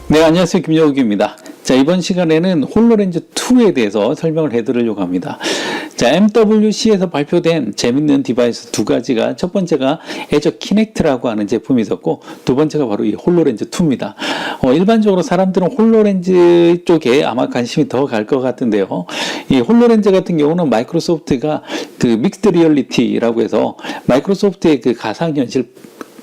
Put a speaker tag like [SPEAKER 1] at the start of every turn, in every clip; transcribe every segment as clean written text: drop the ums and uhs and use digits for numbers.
[SPEAKER 1] 네, 안녕하세요. 김여욱입니다. 자, 이번 시간에는 홀로렌즈 2에 대해서 설명을 해드리려고 합니다. 자, MWC에서 발표된 재밌는 디바이스 두 가지가, 첫 번째가 애저 키넥트라고 하는 제품이 있었고, 두 번째가 바로 이 홀로렌즈 2입니다. 일반적으로 사람들은 홀로렌즈 쪽에 아마 관심이 더 갈 것 같은데요. 이 홀로렌즈 같은 경우는 마이크로소프트가 그 믹스드 리얼리티라고 해서 마이크로소프트의 그 가상현실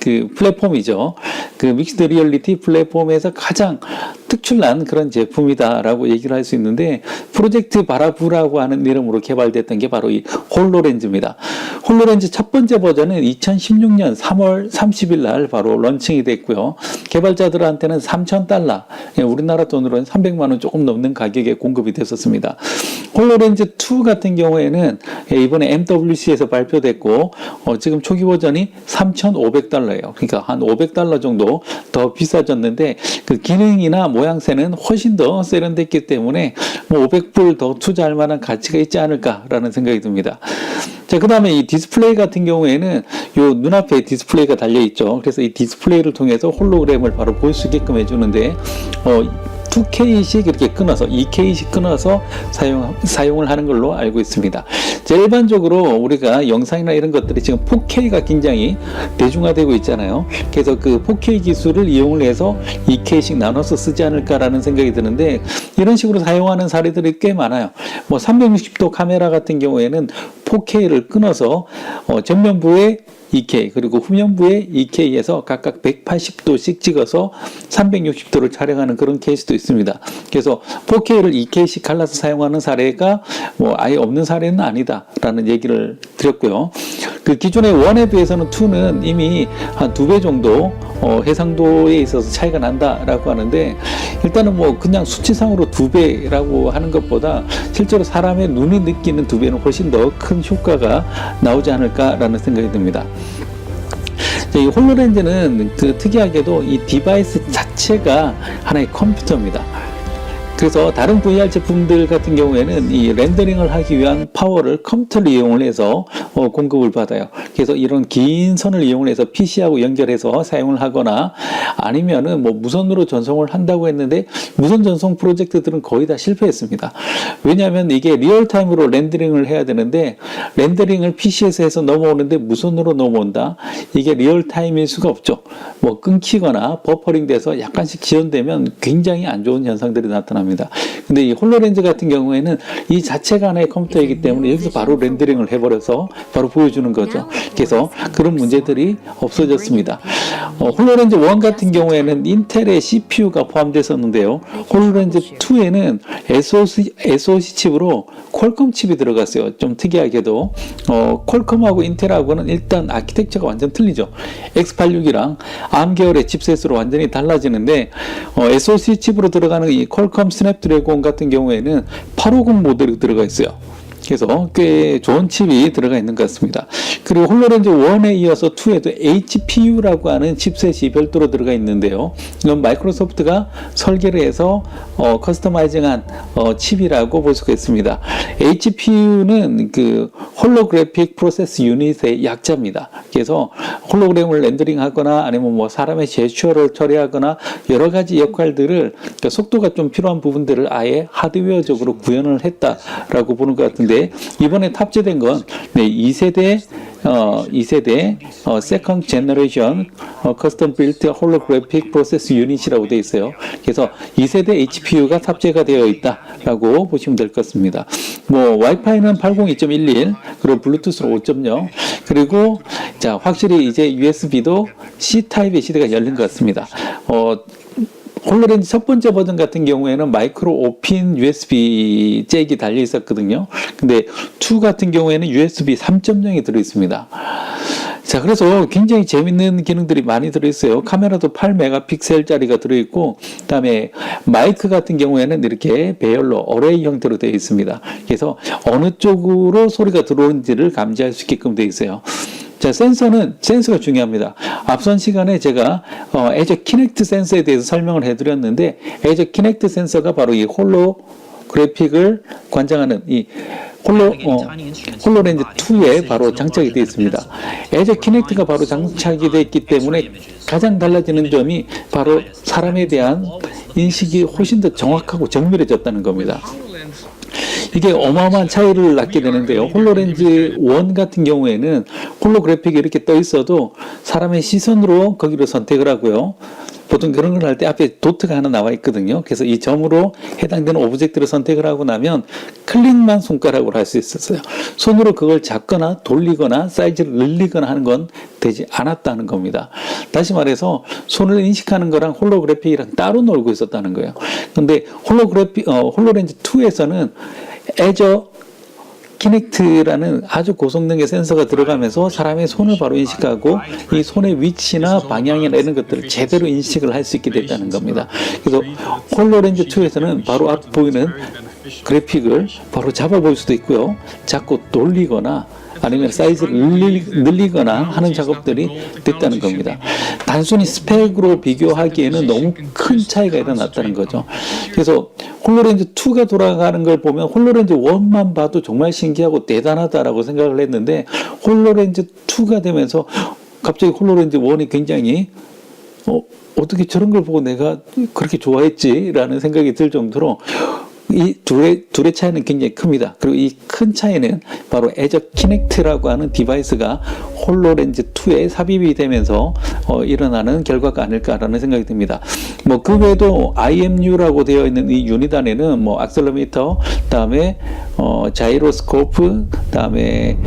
[SPEAKER 1] 그 플랫폼이죠. 그 믹스드 리얼리티 플랫폼에서 가장 특출난 그런 제품이다라고 얘기를 할 수 있는데, 프로젝트 바라부라고 하는 이름으로 개발됐던 게 바로 이 홀로렌즈입니다. 홀로렌즈 첫 번째 버전은 2016년 3월 30일 날 바로 런칭이 됐고요. 개발자들한테는 $3,000, 우리나라 돈으로는 300만 원 조금 넘는 가격에 공급이 됐었습니다. 홀로렌즈 2 같은 경우에는 이번에 MWC에서 발표됐고, 지금 초기 버전이 $3,500예요. 그러니까 한 $500 정도 더 비싸졌는데, 그 기능이나 모양새는 훨씬 더 세련됐기 때문에 뭐 $500 더 투자할 만한 가치가 있지 않을까라는 생각이 듭니다. 자, 그 다음에 이 디스플레이 같은 경우에는 요 눈앞에 디스플레이가 달려있죠. 그래서 이 디스플레이를 통해서 홀로그램을 바로 볼 수 있게끔 해주는데, 2K씩 이렇게 끊어서 2K씩 끊어서 사용을 하는 걸로 알고 있습니다. 자, 일반적으로 우리가 영상이나 이런 것들이 지금 4K가 굉장히 대중화되고 있잖아요. 그래서 그 4K 기술을 이용을 해서 2K씩 나눠서 쓰지 않을까라는 생각이 드는데, 이런 식으로 사용하는 사례들이 꽤 많아요. 뭐 360도 카메라 같은 경우에는 4K를 끊어서 전면부에 2K 그리고 후면부에 2K에서 각각 180도씩 찍어서 360도를 촬영하는 그런 케이스도 있습니다. 그래서 4K를 2K씩 갈라서 사용하는 사례가 뭐 아예 없는 사례는 아니다라는 얘기를 드렸고요. 그 기존의 1에 비해서는 2는 이미 한 2배 정도 해상도에 있어서 차이가 난다라고 하는데, 일단은 뭐 그냥 수치상으로 2배라고 하는 것보다 실제로 사람의 눈이 느끼는 2배는 훨씬 더 큰 효과가 나오지 않을까라는 생각이 듭니다. 이 홀로렌즈는 그 특이하게도 이 디바이스 자체가 하나의 컴퓨터입니다. 그래서 다른 VR 제품들 같은 경우에는 이 렌더링을 하기 위한 파워를 컴퓨터를 이용을 해서 공급을 받아요. 그래서 이런 긴 선을 이용을 해서 PC하고 연결해서 사용을 하거나, 아니면은 뭐 무선으로 전송을 한다고 했는데 무선 전송 프로젝트들은 거의 다 실패했습니다. 왜냐하면 이게 리얼타임으로 렌더링을 해야 되는데, 렌더링을 PC에서 해서 넘어오는데 무선으로 넘어온다. 이게 리얼타임일 수가 없죠. 뭐 끊기거나 버퍼링 돼서 약간씩 지연되면 굉장히 안 좋은 현상들이 나타납니다. 근데 이 홀로렌즈 같은 경우에는 이 자체가 하나의 컴퓨터이기 때문에 여기서 바로 렌더링을 해버려서 바로 보여주는 거죠. 그래서 그런 문제들이 없어졌습니다. 홀로렌즈 1 같은 경우에는 인텔의 CPU가 포함됐었는데요. 홀로렌즈 2에는 SoC 칩으로 퀄컴 칩이 들어갔어요. 좀 특이하게도 퀄컴하고 인텔하고는 일단 아키텍처가 완전 틀리죠. X86이랑 ARM 계열의 칩셋으로 완전히 달라지는데, SoC 칩으로 들어가는 이 퀄컴 스냅드래곤 같은 경우에는 850 모델이 들어가 있어요. 그래서 꽤 좋은 칩이 들어가 있는 것 같습니다. 그리고 홀로렌즈 1에 이어서 2에도 HPU라고 하는 칩셋이 별도로 들어가 있는데요. 이건 마이크로소프트가 설계를 해서 커스터마이징한 칩이라고 볼 수가 있습니다. HPU는 그 홀로그래픽 프로세스 유닛의 약자입니다. 그래서 홀로그램을 렌더링하거나 아니면 뭐 사람의 제스처를 처리하거나 여러 가지 역할들을, 그러니까 속도가 좀 필요한 부분들을 아예 하드웨어적으로 구현을 했다라고 보는 것 같은데, 이번에 탑재된 건 2세대 Second Generation Custom Built Holographic Process Unit이라고 되어 있어요. 그래서 2세대 HPU가 탑재가 되어 있다라고 보시면 될 것 같습니다. 뭐 와이파이는 802.11, 그리고 블루투스로 5.0, 그리고 자, 확실히 이제 USB도 C 타입의 시대가 열린 것 같습니다. 홀로렌즈 첫 번째 버전 같은 경우에는 마이크로 5핀 USB 잭이 달려 있었거든요. 근데 2 같은 경우에는 USB 3.0이 들어 있습니다. 자, 그래서 굉장히 재밌는 기능들이 많이 들어 있어요. 카메라도 8메가픽셀짜리가 들어 있고, 그다음에 마이크 같은 경우에는 이렇게 배열로 어레이 형태로 되어 있습니다. 그래서 어느 쪽으로 소리가 들어오는지를 감지할 수 있게끔 되어 있어요. 자, 센서가 중요합니다. 앞선 시간에 제가 애저 키넥트 센서에 대해서 설명을 해드렸는데, 애저 키넥트 센서가 바로 이 홀로그래픽을 관장하는 이 홀로렌즈 2에 바로 장착이 되어 있습니다. 애저 키넥트가 바로 장착이 되어 있기 때문에 가장 달라지는 점이 바로 사람에 대한 인식이 훨씬 더 정확하고 정밀해졌다는 겁니다. 이게 어마어마한 차이를 낳게 되는데요. 홀로렌즈 1 같은 경우에는 홀로그래픽이 이렇게 떠 있어도 사람의 시선으로 거기를 선택을 하고요. 보통 그런 걸 할 때 앞에 도트가 하나 나와 있거든요. 그래서 이 점으로 해당되는 오브젝트를 선택을 하고 나면 클릭만 손가락으로 할 수 있었어요. 손으로 그걸 잡거나 돌리거나 사이즈를 늘리거나 하는 건 되지 않았다는 겁니다. 다시 말해서 손을 인식하는 거랑 홀로그래픽이랑 따로 놀고 있었다는 거예요. 근데 홀로렌즈 2에서는 애저 키넥트라는 아주 고성능의 센서가 들어가면서 사람의 손을 바로 인식하고 이 손의 위치나 방향이나 이런 것들을 제대로 인식을 할 수 있게 됐다는 겁니다. 그래서 홀로렌즈 2에서는 바로 앞 보이는 그래픽을 바로 잡아볼 수도 있고요. 자꾸 돌리거나 아니면 사이즈를 늘리거나 하는 작업들이 됐다는 겁니다. 단순히 스펙으로 비교하기에는 너무 큰 차이가 일어났다는 거죠. 그래서 홀로렌즈 2가 돌아가는 걸 보면 홀로렌즈 1만 봐도 정말 신기하고 대단하다라고 생각을 했는데 홀로렌즈 2가 되면서 갑자기 홀로렌즈 1이 굉장히 어떻게 저런 걸 보고 내가 그렇게 좋아했지라는 생각이 들 정도로 이 둘의 차이는 굉장히 큽니다. 그리고 이 큰 차이는 바로 애저 키넥트라고 하는 디바이스가 홀로렌즈 2에 삽입이 되면서 일어나는 결과가 아닐까라는 생각이 듭니다. 뭐 그 외에도 IMU라고 되어 있는 이 유닛 안에는 뭐 악셀러미터, 그다음에 자이로스코프, 그다음에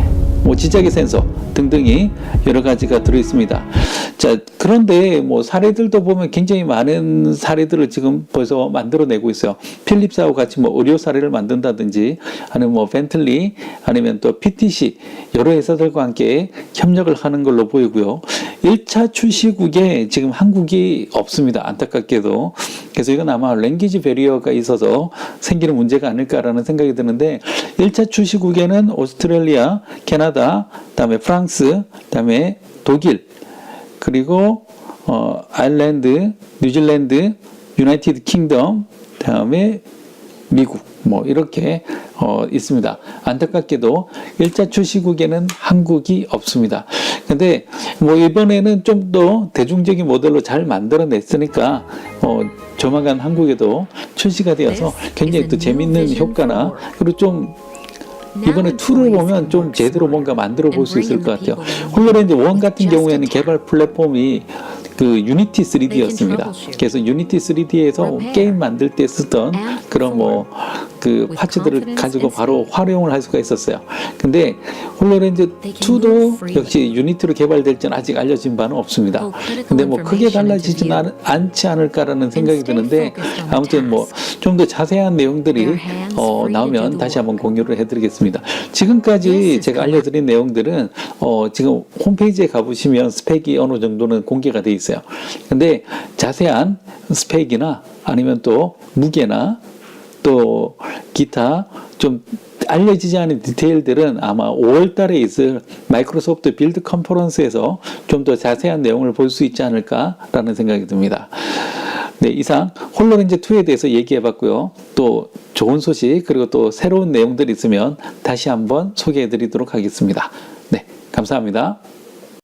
[SPEAKER 1] 뭐 지자기 센서 등등이 여러 가지가 들어 있습니다. 자, 그런데 뭐 사례들도 보면 굉장히 많은 사례들을 지금 벌써 만들어내고 있어요. 필립스하고 같이 뭐 의료 사례를 만든다든지, 아니면 뭐 벤틀리, 아니면 또 PTC 여러 회사들과 함께 협력을 하는 걸로 보이고요. 1차 출시국에 지금 한국이 없습니다. 안타깝게도. 그래서 이건 아마 랭귀지 베리어가 있어서 생기는 문제가 아닐까라는 생각이 드는데 1차 출시국에는 오스트레일리아, 캐나다, 그다음에 프랑스, 그다음에 독일, 그리고 아일랜드, 뉴질랜드, 유나이티드 킹덤, 그다음에 미국 뭐 이렇게 있습니다. 안타깝게도 1차 출시국에는 한국이 없습니다. 근데 뭐 이번에는 좀 더 대중적인 모델로 잘 만들어냈으니까 조만간 한국에도 출시가 되어서 굉장히 또 재밌는 효과나 그리고 좀 이번에 2를 보면 좀 제대로 뭔가 만들어 볼 수 있을 것 같아요. 홀로렌즈 1 같은 경우에는 개발 플랫폼이 그 유니티 3D였습니다. 그래서 유니티 3D에서 게임 만들 때 쓰던 그런 뭐 그 파츠들을 가지고 바로 활용을 할 수가 있었어요. 근데 홀로렌즈 2도 역시 유니티로 개발될지는 아직 알려진 바는 없습니다. 근데 뭐 크게 달라지진 않지 않을까라는 생각이 드는데 아무튼 뭐 좀 더 자세한 내용들이 나오면 다시 한번 공유를 해드리겠습니다. 지금까지 제가 알려드린 내용들은 지금 홈페이지에 가보시면 스펙이 어느 정도는 공개가 돼 있어요. 근데 자세한 스펙이나 아니면 또 무게나 또 기타 좀 알려지지 않은 디테일들은 아마 5월 달에 있을 마이크로소프트 빌드 컨퍼런스에서 좀 더 자세한 내용을 볼 수 있지 않을까라는 생각이 듭니다. 네, 이상 홀로렌즈 2에 대해서 얘기해 봤고요. 또 좋은 소식 그리고 또 새로운 내용들이 있으면 다시 한번 소개해 드리도록 하겠습니다. 네, 감사합니다.